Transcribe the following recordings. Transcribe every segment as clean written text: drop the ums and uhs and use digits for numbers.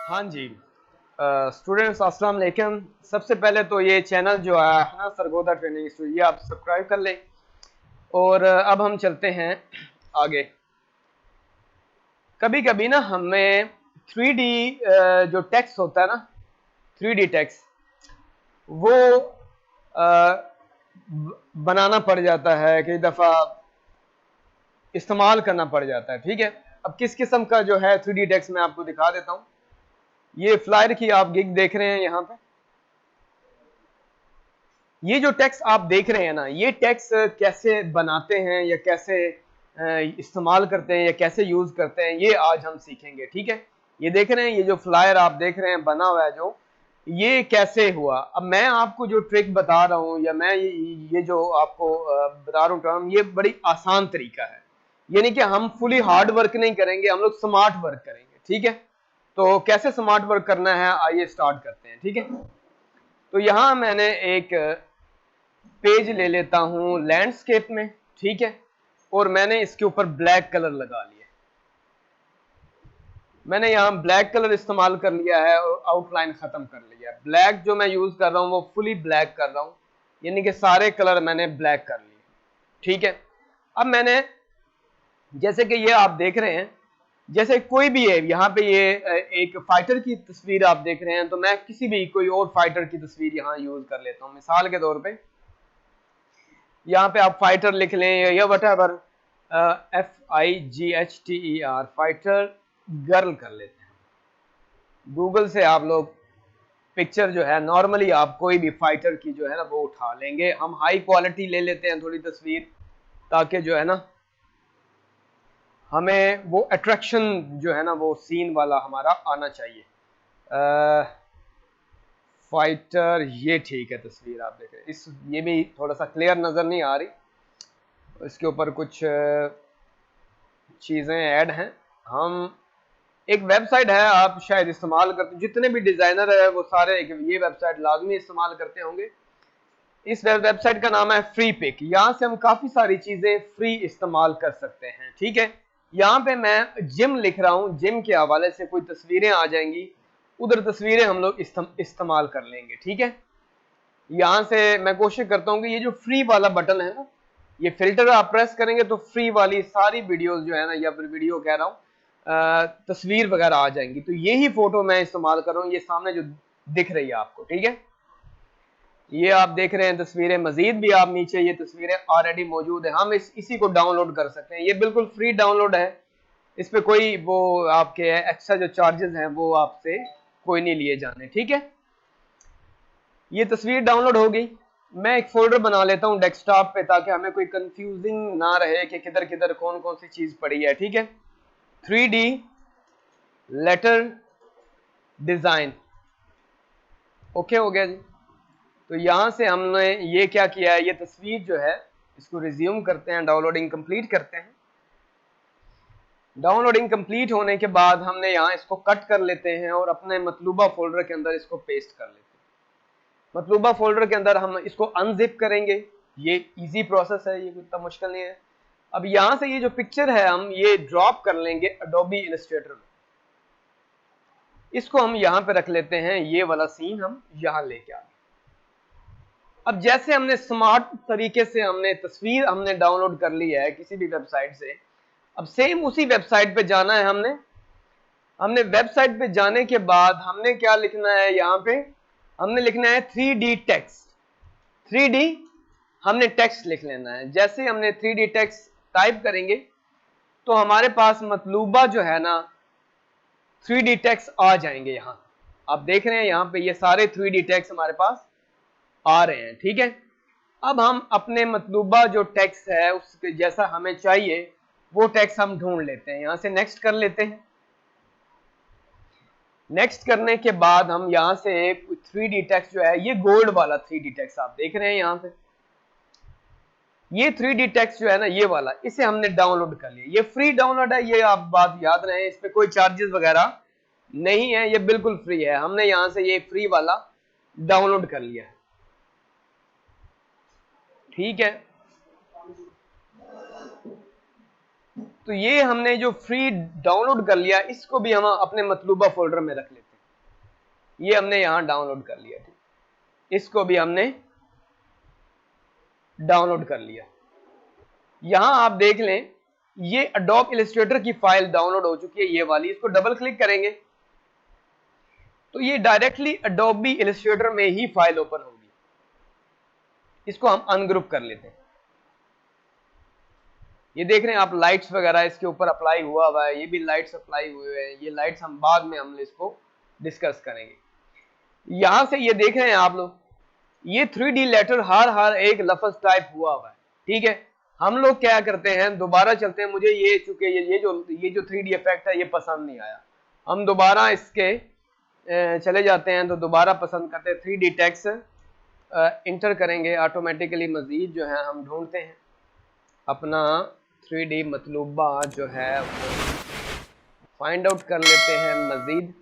हाँ जी स्टूडेंट्स अस्सलाम वालेकुम। सबसे पहले तो ये चैनल जो है ना सरगोदा ट्रेनिंग इंस्टीट्यूट, ये आप सब्सक्राइब कर लें। और अब हम चलते हैं आगे। कभी कभी ना हमें 3D जो टेक्स्ट होता है ना, 3D टेक्स्ट वो बनाना पड़ जाता है, कई दफ़ा इस्तेमाल करना पड़ जाता है। ठीक है, अब किस किस्म का जो है 3D टेक्स्ट मैं आपको दिखा देता हूँ। ये फ्लायर की आप गिग देख रहे हैं यहाँ पे। ये जो टेक्स्ट आप देख रहे हैं ना, ये टेक्स्ट कैसे बनाते हैं या कैसे इस्तेमाल करते हैं या कैसे यूज करते हैं, ये आज हम सीखेंगे। ठीक है, ये देख रहे हैं, ये जो फ्लायर आप देख रहे हैं बना हुआ है जो, ये कैसे हुआ। अब मैं आपको जो ट्रिक बता रहा हूँ या मैं ये जो आपको बता रहा हूँ टर्म, ये बड़ी आसान तरीका है। यानी कि हम फुली हार्ड वर्क नहीं करेंगे, हम लोग स्मार्ट वर्क करेंगे। ठीक है, तो कैसे स्मार्ट वर्क करना है आइए स्टार्ट करते हैं। ठीक है, तो यहां मैंने एक पेज ले लेता हूं लैंडस्केप में। ठीक है, और मैंने इसके ऊपर ब्लैक कलर लगा लिया। मैंने यहां ब्लैक कलर इस्तेमाल कर लिया है और आउटलाइन खत्म कर लिया। ब्लैक जो मैं यूज कर रहा हूं वो फुली ब्लैक कर रहा हूं, यानी कि सारे कलर मैंने ब्लैक कर लिए। ठीक है, अब मैंने जैसे कि ये आप देख रहे हैं, जैसे कोई भी है यहाँ पे, ये एक फाइटर की तस्वीर आप देख रहे हैं, तो मैं किसी भी कोई और फाइटर की तस्वीर यहाँ यूज कर लेता हूँ। मिसाल के तौर पे यहाँ पे आप फाइटर लिख लें या what ever, FIGHTER, fighter girl कर लेते हैं। गूगल से आप लोग पिक्चर जो है, नॉर्मली आप कोई भी फाइटर की जो है ना वो उठा लेंगे। हम हाई क्वालिटी ले लेते हैं थोड़ी तस्वीर, ताकि जो है ना हमें वो अट्रैक्शन जो है ना वो सीन वाला हमारा आना चाहिए। फाइटर, ये ठीक है तस्वीर आप देखें। इस ये भी थोड़ा सा क्लियर नज़र नहीं आ रही, इसके ऊपर कुछ चीज़ें ऐड हैं। हम एक वेबसाइट है, आप शायद इस्तेमाल करते, जितने भी डिज़ाइनर है वो सारे ये वेबसाइट लाजमी इस्तेमाल करते होंगे। इस वेबसाइट का नाम है फ्री पिक। यहाँ से हम काफ़ी सारी चीज़ें फ्री इस्तेमाल कर सकते हैं। ठीक है, यहाँ पे मैं जिम लिख रहा हूँ, जिम के हवाले से कोई तस्वीरें आ जाएंगी, उधर तस्वीरें हम लोग इस्तेमाल कर लेंगे। ठीक है, यहाँ से मैं कोशिश करता हूँ कि ये जो फ्री वाला बटन है ना, ये फिल्टर आप प्रेस करेंगे तो फ्री वाली सारी वीडियोस जो है ना, या फिर वीडियो कह रहा हूँ, तस्वीर वगैरह आ जाएंगी। तो यही फोटो मैं इस्तेमाल कर रहा हूँ, ये सामने जो दिख रही है आपको। ठीक है, ये आप देख रहे हैं तस्वीरें। मजीद भी आप नीचे ये तस्वीरें ऑलरेडी मौजूद है, हम इसी को डाउनलोड कर सकते हैं। ये बिल्कुल फ्री डाउनलोड है, इस पे कोई वो आपके एक्स्ट्रा जो चार्जेस हैं वो आपसे कोई नहीं लिए जाने। ठीक है, ये तस्वीर डाउनलोड हो गई। मैं एक फोल्डर बना लेता हूँ डेस्कटॉप पे, ताकि हमें कोई कंफ्यूजिंग ना रहे कि किधर किधर कौन कौन सी चीज पड़ी है। ठीक है, 3D लेटर डिजाइन, ओके हो गया जी। तो यहां से हमने ये क्या किया है, ये तस्वीर जो है इसको रिज्यूम करते हैं, डाउनलोडिंग कंप्लीट करते हैं। डाउनलोडिंग कंप्लीट होने के बाद हमने यहाँ इसको कट कर लेते हैं और अपने मतलूबा फोल्डर के अंदर इसको पेस्ट कर लेते हैं। मतलूबा फोल्डर के अंदर हम इसको अनजिप करेंगे। ये इजी प्रोसेस है, ये इतना मुश्किल नहीं है। अब यहां से ये जो पिक्चर है हम ये ड्रॉप कर लेंगे एडोबी इलस्ट्रेटर में। इसको हम यहां पे रख लेते हैं, ये वाला सीन हम यहां लेके आ गए। अब जैसे हमने स्मार्ट तरीके से हमने तस्वीर हमने डाउनलोड कर ली है किसी भी वेबसाइट से, अब सेम उसी वेबसाइट पे जाना है हमने। हमने वेबसाइट पे जाने के बाद हमने क्या लिखना है, यहाँ पे हमने लिखना है 3D टेक्स्ट। 3D हमने टेक्स्ट लिख लेना है। जैसे हमने 3D टेक्स्ट टाइप करेंगे तो हमारे पास मतलूबा जो है ना 3D टेक्स्ट आ जाएंगे। यहाँ आप देख रहे हैं, यहाँ पे ये सारे 3D टेक्स्ट हमारे पास आ रहे हैं। ठीक है, अब हम अपने मतलूबा जो टेक्स्ट है उसके जैसा हमें चाहिए वो टेक्स्ट हम ढूंढ लेते हैं। यहां से नेक्स्ट कर लेते हैं। नेक्स्ट करने के बाद हम यहां से 3D टेक्स्ट जो है, ये गोल्ड वाला 3D टेक्स्ट आप देख रहे हैं यहां पे, ये 3D टेक्स्ट जो है ना ये वाला, इसे हमने डाउनलोड कर लिया। ये फ्री डाउनलोड है, ये आप बात याद रहे, इस पे कोई चार्जेस वगैरह नहीं है, ये बिल्कुल फ्री है। हमने यहां से ये फ्री वाला डाउनलोड कर लिया है। ठीक है, तो ये हमने जो फ्री डाउनलोड कर लिया, इसको भी हम अपने मतलूबा फोल्डर में रख लेते हैं। ये हमने यहाँ डाउनलोड कर लिया, ठीक, इसको भी हमने डाउनलोड कर लिया। यहां आप देख लें ये एडोब इलस्ट्रेटर की फाइल डाउनलोड हो चुकी है, ये वाली। इसको डबल क्लिक करेंगे तो ये डायरेक्टली एडोबी इलस्ट्रेटर में ही फाइल ओपन होगी। इसको हम अनग्रुप कर लेते हैं। ये देख रहे हैं आप लाइट्स वगैरह इसके ऊपर अप्लाई हुआ है, ये भी लाइट्स अप्लाई हुए हैं। ये लाइट्स हम बाद में हम इसको डिस्कस करेंगे। यहां से ये देख रहे हैं आप लोग, ये 3D लेटर हर एक लफ्ज टाइप हुआ है, ठीक है। हम लोग क्या करते हैं, दोबारा चलते हैं। मुझे ये चूंकि ये जो 3D इफेक्ट है ये पसंद नहीं आया, हम दोबारा इसके चले जाते हैं। तो दोबारा पसंद करते हैं 3D टेक्स्ट इंटर करेंगे, ऑटोमेटिकली मजीद जो है हम ढूंढते हैं अपना 3D मतलूबा जो है वो फाइंड आउट कर लेते हैं मजीद।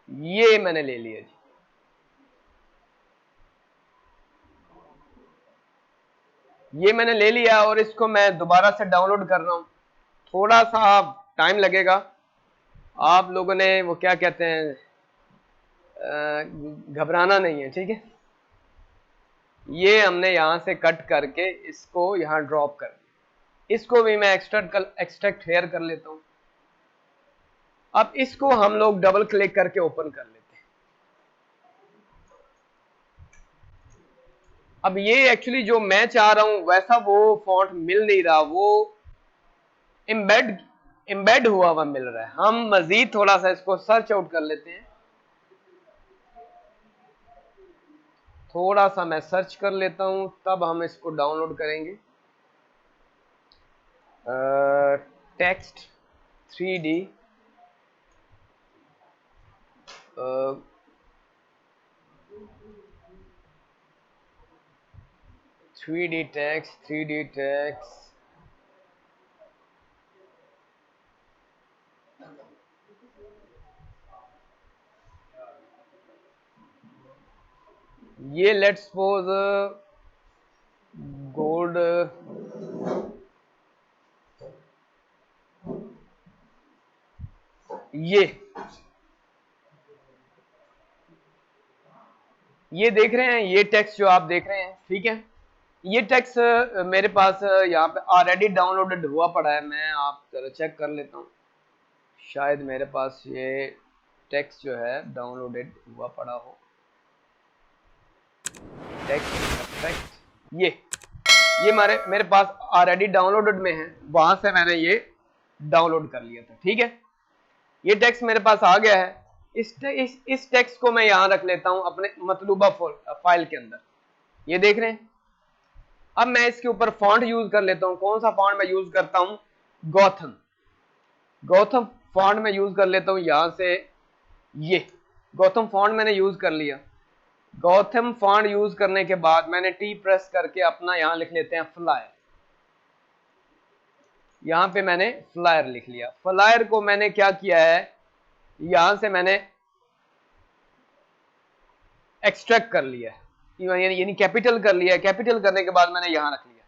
ये मैंने ले लिया जी, ये मैंने ले लिया और इसको मैं दोबारा से डाउनलोड कर रहा हूं। थोड़ा सा टाइम लगेगा, आप लोगों ने वो क्या कहते हैं घबराना नहीं है, ठीक है। ये हमने यहां से कट करके इसको यहां ड्रॉप कर दिया। इसको भी मैं एक्सट्रैक्ट हेयर कर लेता हूं। अब इसको हम लोग डबल क्लिक करके ओपन कर लेते हैं। अब ये एक्चुअली जो मैं चाह रहा हूं वैसा वो फॉन्ट मिल नहीं रहा, वो एम्बेड हुआ मिल रहा है। हम मजीद थोड़ा सा इसको सर्च आउट कर लेते हैं। थोड़ा सा मैं सर्च कर लेता हूं, तब हम इसको डाउनलोड करेंगे। टेक्स्ट 3D 3D टेक्स्ट ये लेट्स सपोज गोल्ड ये देख रहे हैं, ये टेक्स्ट जो आप देख रहे हैं, ठीक है। ये टेक्स्ट मेरे पास यहाँ पे ऑलरेडी डाउनलोडेड हुआ पड़ा है। मैं आप जरा चेक कर लेता हूँ, शायद मेरे पास ये टेक्स्ट जो है डाउनलोडेड हुआ पड़ा हो। टेक्स्ट इफेक्ट ये मेरे पास ऑलरेडी डाउनलोडेड में है, वहां से मैंने ये डाउनलोड कर लिया था, ठीक है। ये टेक्स्ट मेरे पास आ गया है। इस टेक्स्ट को मैं यहां रख लेता हूं अपने मतलूबा फाइल के अंदर। ये देख रहे हैं। अब मैं इसके ऊपर फॉन्ट यूज कर लेता हूं। कौन सा फॉन्ट मैं यूज करता हूं? गौथम फॉन्ट में यूज कर लेता हूं। यहां से ये गौथम फॉन्ट मैंने यूज कर लिया। गौथम फॉन्ट यूज करने के बाद मैंने टी प्रेस करके अपना यहां लिख लेते हैं फ्लायर। यहां पे मैंने फ्लायर लिख लिया। फ्लायर को मैंने क्या किया है, यहां से मैंने एक्सट्रैक्ट कर लिया है, यानी कैपिटल कर लिया है। कैपिटल करने के बाद मैंने यहां रख लिया।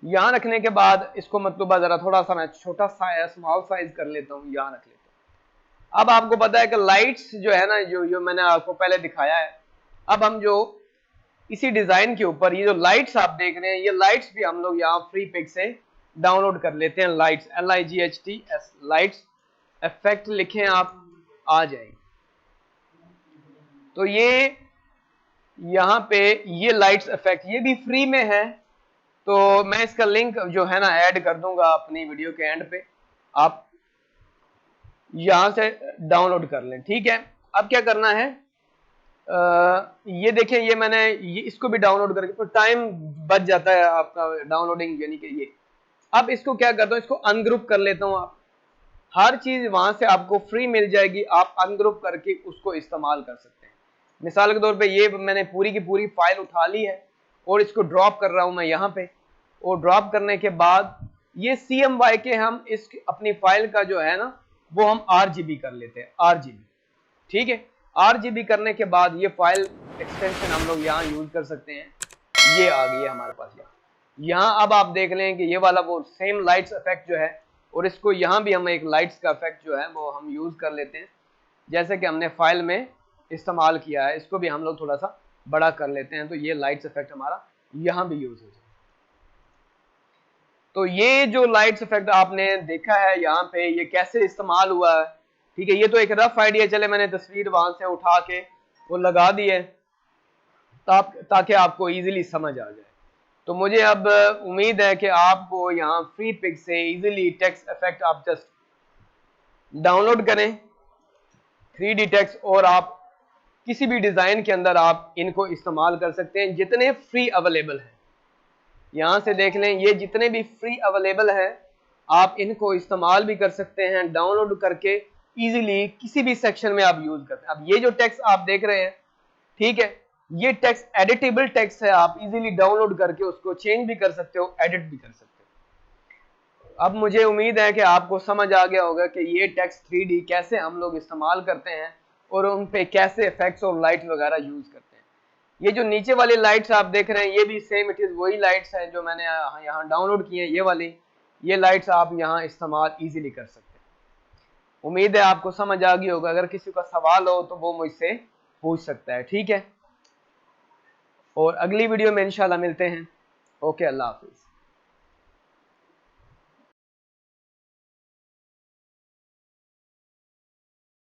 यहां रखने के बाद इसको मतलूबा जरा थोड़ा सा मैं छोटा सा स्मॉल साइज कर लेता हूं, यहां रख लेता हूं। अब आपको पता है कि लाइट्स जो है ना, जो मैंने आपको पहले दिखाया है, अब हम जो इसी डिजाइन के ऊपर ये जो लाइट्स आप देख रहे हैं, ये लाइट्स भी हम लोग यहाँ फ्री पिक से डाउनलोड कर लेते हैं। लाइट्स LIGHTS लाइट्स इफेक्ट लिखें आप, आ जाएंगे। तो ये यहाँ पे ये लाइट्स इफेक्ट ये भी फ्री में है, तो मैं इसका लिंक जो है ना ऐड कर दूंगा अपनी वीडियो के एंड पे, आप यहां से डाउनलोड कर लें, ठीक है। अब क्या करना है, ये देखें, ये मैंने इसको भी डाउनलोड करके, तो टाइम बच जाता है आपका डाउनलोडिंग, यानी कि ये। अब इसको क्या करता हूं, इसको अनग्रुप कर लेता हूं। आप हर चीज वहां से आपको फ्री मिल जाएगी, आप अनग्रुप करके उसको इस्तेमाल कर सकते हैं। मिसाल के तौर पे ये मैंने पूरी की पूरी फाइल उठा ली है और इसको ड्रॉप कर रहा हूं मैं यहाँ पे। और ड्रॉप करने के बाद ये CMYK हम इस अपनी फाइल का जो है ना वो हम RGB कर लेते हैं, RGB, ठीक है। RGB करने के बाद ये फाइल एक्सटेंशन हम लोग यहाँ यूज कर सकते हैं। ये आ गई है हमारे पास यहाँ। अब आप देख लें कि ये वाला वो सेम लाइट्स इफेक्ट जो है, और इसको यहाँ भी हम एक लाइट्स का इफेक्ट जो है वो हम यूज कर लेते हैं। जैसे कि हमने फाइल में इस्तेमाल किया है, इसको भी हम लोग थोड़ा सा बड़ा कर लेते हैं तो ये लाइट्स इफेक्ट हमारा यहाँ भी यूज हो जाए। तो ये जो लाइट्स इफेक्ट आपने देखा है यहाँ पे, ये कैसे इस्तेमाल हुआ है, ठीक है। ये तो एक रफ आइडिया, चले मैंने तस्वीर वहां से उठा के वो लगा दी है ताकि आपको इजीली समझ आ जाए। तो मुझे अब उम्मीद है कि आपको यहाँ फ्री पिक से इजीली टेक्स्ट इफेक्ट आप जस्ट डाउनलोड करें 3D टेक्स्ट, और आप किसी भी डिजाइन के अंदर आप इनको इस्तेमाल कर सकते हैं, जितने फ्री अवेलेबल हैं। यहां से देख लें, ये जितने भी फ्री अवेलेबल हैं आप इनको इस्तेमाल भी कर सकते हैं, डाउनलोड करके इजीली किसी भी सेक्शन में आप यूज करते हैं। अब ये जो टेक्स्ट आप देख रहे हैं, ठीक है, ये टेक्स्ट एडिटेबल टेक्स्ट है, आप इजीली डाउनलोड करके उसको चेंज भी कर सकते हो, एडिट भी कर सकते हो। अब मुझे उम्मीद है कि आपको समझ आ गया होगा कि ये टेक्स्ट 3D कैसे हम लोग इस्तेमाल करते हैं और उन पे कैसे इफेक्ट्स और लाइट वगैरह यूज करते हैं। ये जो नीचे वाली लाइट्स आप देख रहे हैं, ये भी सेम इट इज वही लाइट्स हैं जो मैंने यहाँ डाउनलोड की हैं। ये वाली ये लाइट्स आप यहाँ इस्तेमाल इजीली कर सकते हैं। उम्मीद है आपको समझ आ गई होगा। अगर किसी का सवाल हो तो वो मुझसे पूछ सकता है, ठीक है। और अगली वीडियो में इंशाल्लाह मिलते हैं। ओके, अल्लाह हाफिज।